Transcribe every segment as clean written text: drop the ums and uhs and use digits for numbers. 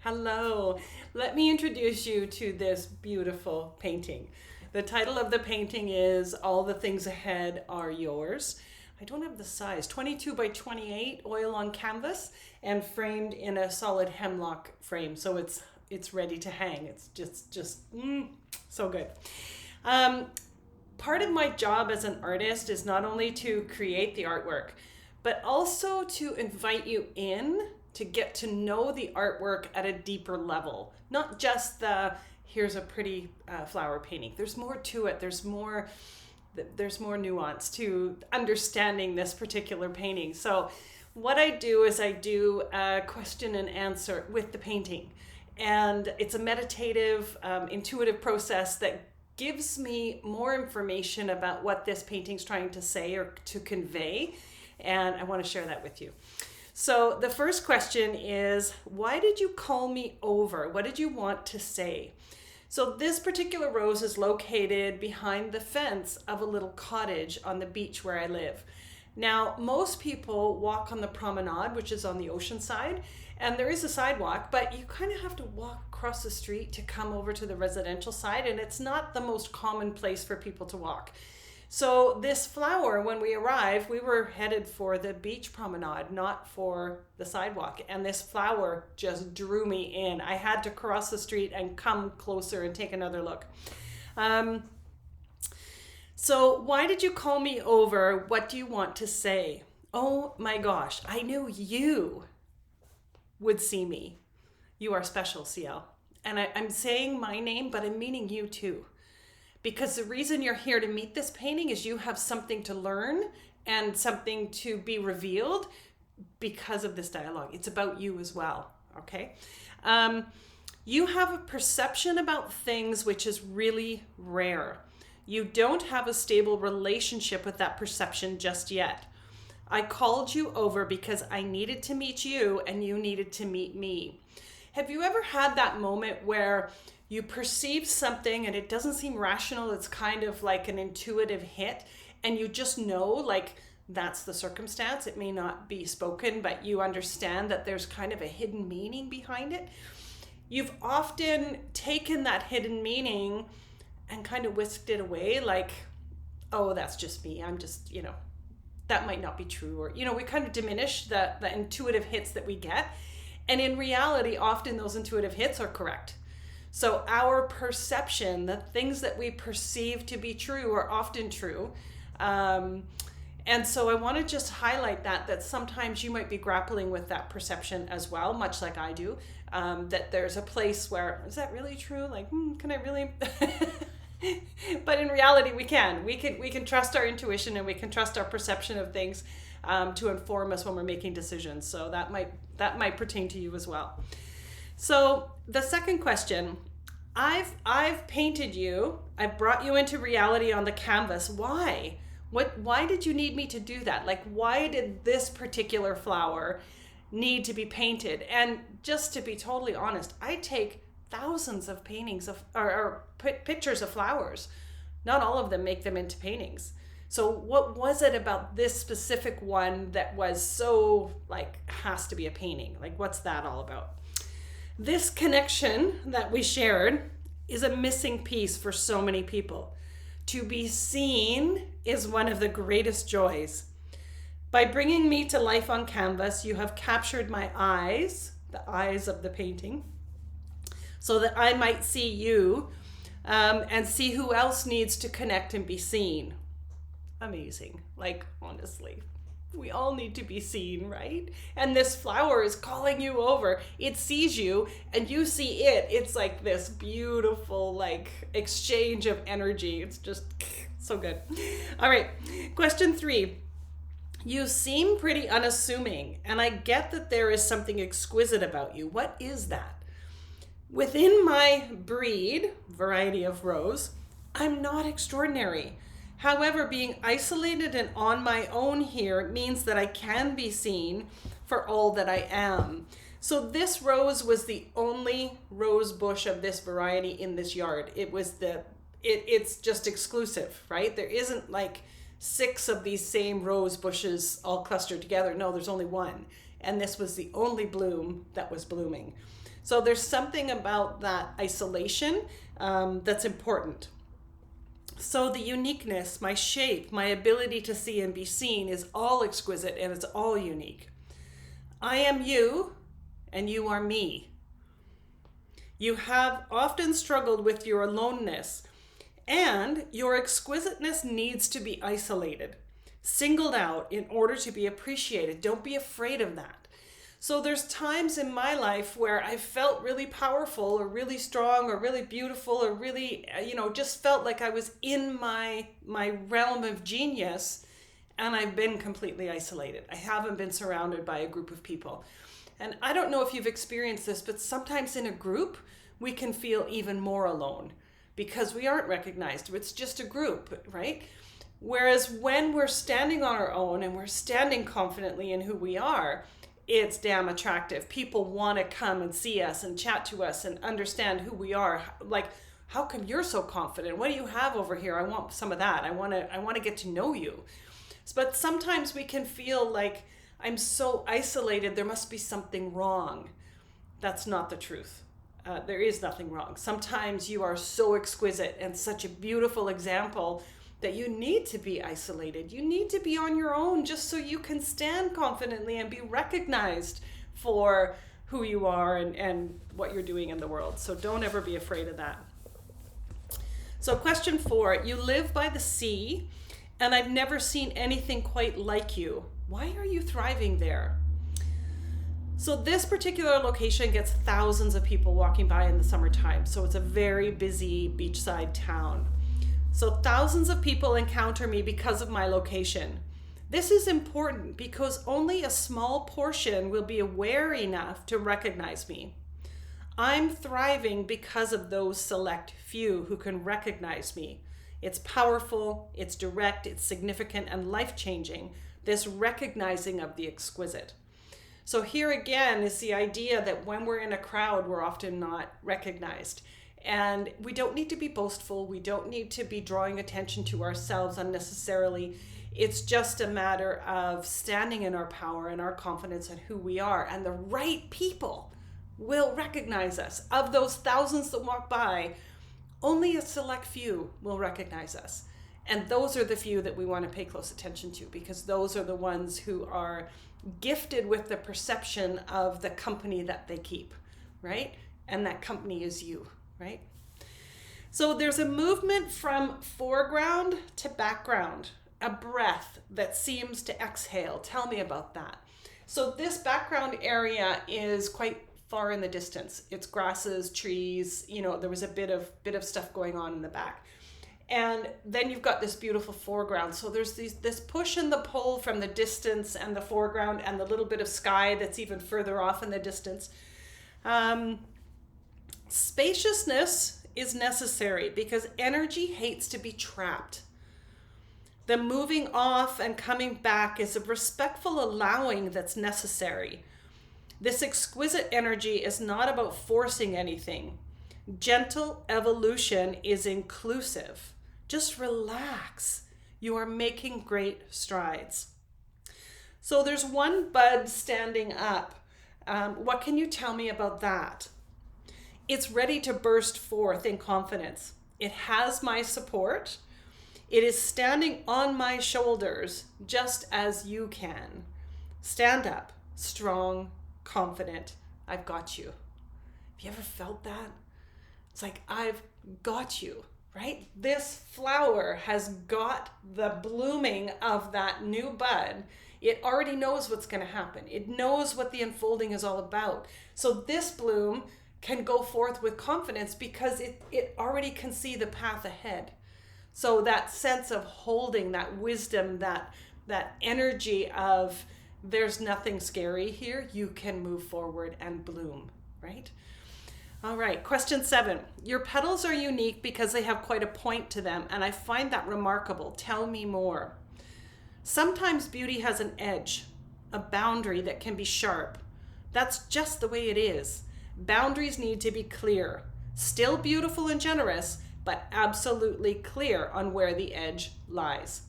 Hello. Let me introduce you to this beautiful painting. The title of the painting is All the Things Ahead Are Yours. I don't have the size, 22 by 28 oil on canvas and framed in a solid hemlock frame. So it's ready to hang. It's just so good. Part of my job as an artist is not only to create the artwork, but also to invite you in to get to know the artwork at a deeper level. Not just here's a pretty flower painting. There's more to it. There's more nuance to understanding this particular painting. So what I do is I do a question and answer with the painting. And it's a meditative, intuitive process that gives me more information about what this painting's trying to say or to convey. And I want to share that with you. So the first question is, why did you call me over? What did you want to say? So this particular rose is located behind the fence of a little cottage on the beach where I live. Now, most people walk on the promenade, which is on the ocean side, and there is a sidewalk, but you kind of have to walk across the street to come over to the residential side, and it's not the most common place for people to walk. So this flower, when we arrived, we were headed for the beach promenade, not for the sidewalk. And this flower just drew me in. I had to cross the street and come closer and take another look. So why did you call me over? What do you want to say? Oh my gosh, I knew you would see me. You are special, CL. And I'm saying my name, but I'm meaning you too. Because the reason you're here to meet this painting is you have something to learn and something to be revealed because of this dialogue. It's about you as well, okay? You have a perception about things which is really rare. You don't have a stable relationship with that perception just yet. I called you over because I needed to meet you and you needed to meet me. Have you ever had that moment where you perceive something and it doesn't seem rational? It's kind of like an intuitive hit and you just know, like, that's the circumstance. It may not be spoken, but you understand that there's kind of a hidden meaning behind it. You've often taken that hidden meaning and kind of whisked it away, like, oh, that's just me. I'm just, that might not be true. Or, we kind of diminish the intuitive hits that we get. And in reality, often those intuitive hits are correct. So our perception, the things that we perceive to be true are often true. And so I want to just highlight that sometimes you might be grappling with that perception as well, much like I do, that there's a place where, is that really true? Like, can I really? But in reality, we can trust our intuition and we can trust our perception of things to inform us when we're making decisions. So that might pertain to you as well. So the second question, I've painted you. I've brought you into reality on the canvas. Why? Why did you need me to do that? Like, why did this particular flower need to be painted? And just to be totally honest, I take thousands of paintings or pictures of flowers. Not all of them make them into paintings. So what was it about this specific one that was so, like, has to be a painting? Like, what's that all about? This connection that we shared is a missing piece for so many people. To be seen is one of the greatest joys. By bringing me to life on canvas, you have captured my eyes, the eyes of the painting, so that I might see you and see who else needs to connect and be seen. Amazing. Like, honestly. We all need to be seen, right? And this flower is calling you over. It sees you and you see it. It's like this beautiful, like, exchange of energy. It's just so good. All right, question 3. You seem pretty unassuming, and I get that there is something exquisite about you. What is that? Within my variety of rose, I'm not extraordinary. However, being isolated and on my own here means that I can be seen for all that I am. So this rose was the only rose bush of this variety in this yard. It's just exclusive, right? There isn't like 6 of these same rose bushes all clustered together. No, there's only one. And this was the only bloom that was blooming. So there's something about that isolation that's important. So the uniqueness, my shape, my ability to see and be seen is all exquisite and it's all unique. I am you and you are me. You have often struggled with your aloneness, and your exquisiteness needs to be isolated, singled out in order to be appreciated. Don't be afraid of that. So there's times in my life where I felt really powerful or really strong or really beautiful or really, just felt like I was in my realm of genius, and I've been completely isolated. I haven't been surrounded by a group of people. And I don't know if you've experienced this, but sometimes in a group, we can feel even more alone because we aren't recognized. It's just a group, right? Whereas when we're standing on our own and we're standing confidently in who we are, it's damn attractive. People want to come and see us and chat to us and understand who we are. Like, how come you're so confident? What do you have over here? I want some of that. I want to get to know you. But sometimes we can feel like, I'm so isolated, there must be something wrong. That's not the truth. There is nothing wrong. Sometimes you are so exquisite and such a beautiful example that you need to be isolated. You need to be on your own just so you can stand confidently and be recognized for who you are and what you're doing in the world. So don't ever be afraid of that. So question 4, you live by the sea and I've never seen anything quite like you. Why are you thriving there? So this particular location gets thousands of people walking by in the summertime. So it's a very busy beachside town. So thousands of people encounter me because of my location. This is important because only a small portion will be aware enough to recognize me. I'm thriving because of those select few who can recognize me. It's powerful, it's direct, it's significant and life-changing. This recognizing of the exquisite. So here again is the idea that when we're in a crowd, we're often not recognized. And we don't need to be boastful. We don't need to be drawing attention to ourselves unnecessarily. It's just a matter of standing in our power and our confidence in who we are. And the right people will recognize us. Of those thousands that walk by, only a select few will recognize us. And those are the few that we want to pay close attention to because those are the ones who are gifted with the perception of the company that they keep, right? And that company is you, right? So there's a movement from foreground to background, a breath that seems to exhale. Tell me about that. So this background area is quite far in the distance. It's grasses, trees, there was a bit of stuff going on in the back. And then you've got this beautiful foreground. So there's this push and the pull from the distance and the foreground and the little bit of sky that's even further off in the distance. Spaciousness is necessary because energy hates to be trapped. The moving off and coming back is a respectful allowing that's necessary. This exquisite energy is not about forcing anything. Gentle evolution is inclusive. Just relax. You are making great strides. So there's one bud standing up. What can you tell me about that? It's ready to burst forth in confidence. It has my support. It is standing on my shoulders just as you can. Stand up, strong, confident. I've got you. Have you ever felt that? It's like, I've got you, right? This flower has got the blooming of that new bud. It already knows what's going to happen. It knows what the unfolding is all about. So this bloom can go forth with confidence because it already can see the path ahead. So that sense of holding, that wisdom, that energy of there's nothing scary here, you can move forward and bloom, right? All right, question 7. Your petals are unique because they have quite a point to them, and I find that remarkable. Tell me more. Sometimes beauty has an edge, a boundary that can be sharp. That's just the way it is. Boundaries need to be clear. Still beautiful and generous, but absolutely clear on where the edge lies.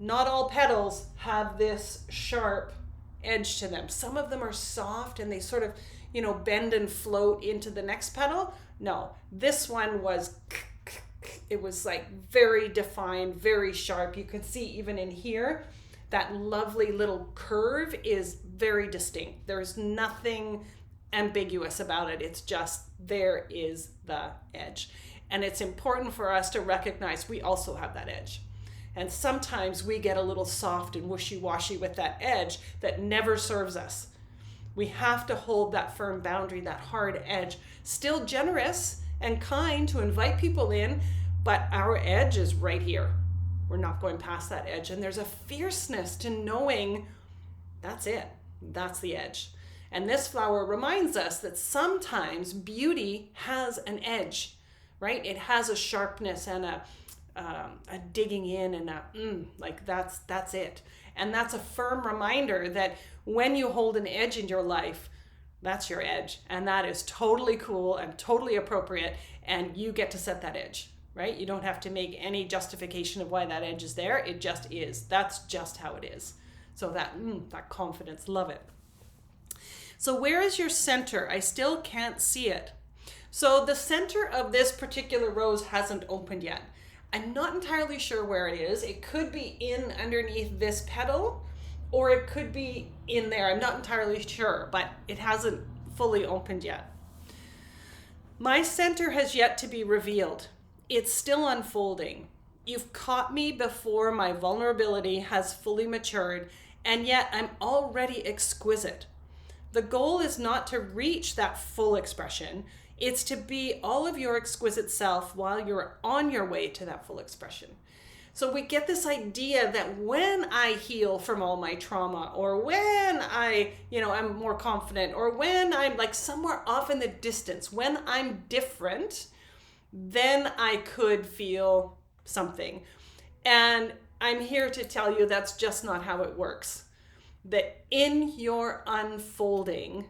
Not all petals have this sharp edge to them. Some of them are soft and they sort of, bend and float into the next petal. No, this one was, it was like very defined, very sharp. You can see even in here, that lovely little curve is very distinct. There's nothing ambiguous about it. It's just, there is the edge. And it's important for us to recognize we also have that edge. And sometimes we get a little soft and wishy-washy with that edge that never serves us. We have to hold that firm boundary, that hard edge, still generous and kind to invite people in, but our edge is right here. We're not going past that edge. And there's a fierceness to knowing that's it. That's the edge. And this flower reminds us that sometimes beauty has an edge, right? It has a sharpness and a digging in and like that's it. And that's a firm reminder that when you hold an edge in your life, that's your edge. And that is totally cool and totally appropriate. And you get to set that edge, right? You don't have to make any justification of why that edge is there. It just is. That's just how it is. So that confidence, love it. So where is your center? I still can't see it. So the center of this particular rose hasn't opened yet. I'm not entirely sure where it is. It could be in underneath this petal, or it could be in there. I'm not entirely sure, but it hasn't fully opened yet. My center has yet to be revealed. It's still unfolding. You've caught me before my vulnerability has fully matured, and yet I'm already exquisite. The goal is not to reach that full expression. It's to be all of your exquisite self while you're on your way to that full expression. So we get this idea that when I heal from all my trauma, or when I'm more confident, or when I'm like somewhere off in the distance, when I'm different, then I could feel something. And I'm here to tell you that's just not how it works. That in your unfolding,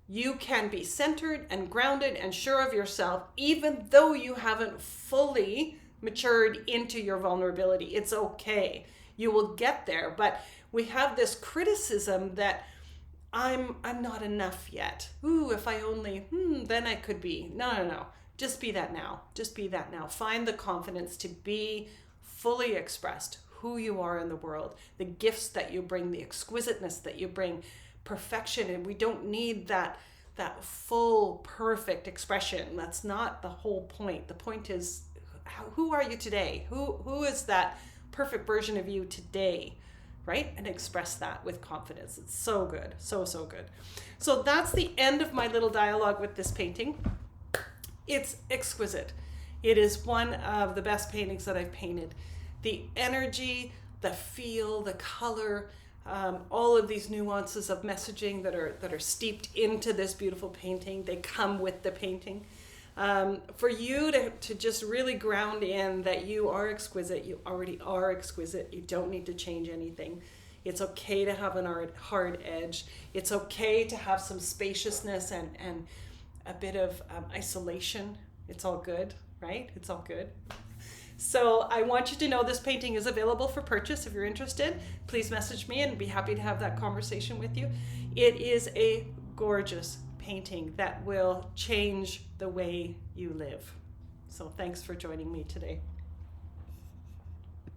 you can be centered and grounded and sure of yourself, even though you haven't fully matured into your vulnerability. It's okay. You will get there. But we have this criticism that I'm not enough yet. Ooh, if I only, then I could be. No. Just be that now. Just be that now. Find the confidence to be fully expressed, who you are in the world, the gifts that you bring, the exquisiteness that you bring, perfection. And we don't need that full perfect expression. That's not the whole point. The point is, who are you today? Who is that perfect version of you today, right? And express that with confidence. It's so good. So good. So that's the end of my little dialogue with this painting. It's exquisite. It is one of the best paintings that I've painted. The energy, the feel, the color, all of these nuances of messaging that are steeped into this beautiful painting, they come with the painting. For you to just really ground in that you are exquisite, you already are exquisite, you don't need to change anything. It's okay to have an hard edge. It's okay to have some spaciousness and a bit of isolation. It's all good, right? It's all good. So I want you to know this painting is available for purchase. If you're interested, please message me and be happy to have that conversation with you. It is a gorgeous painting that will change the way you live. So thanks for joining me today.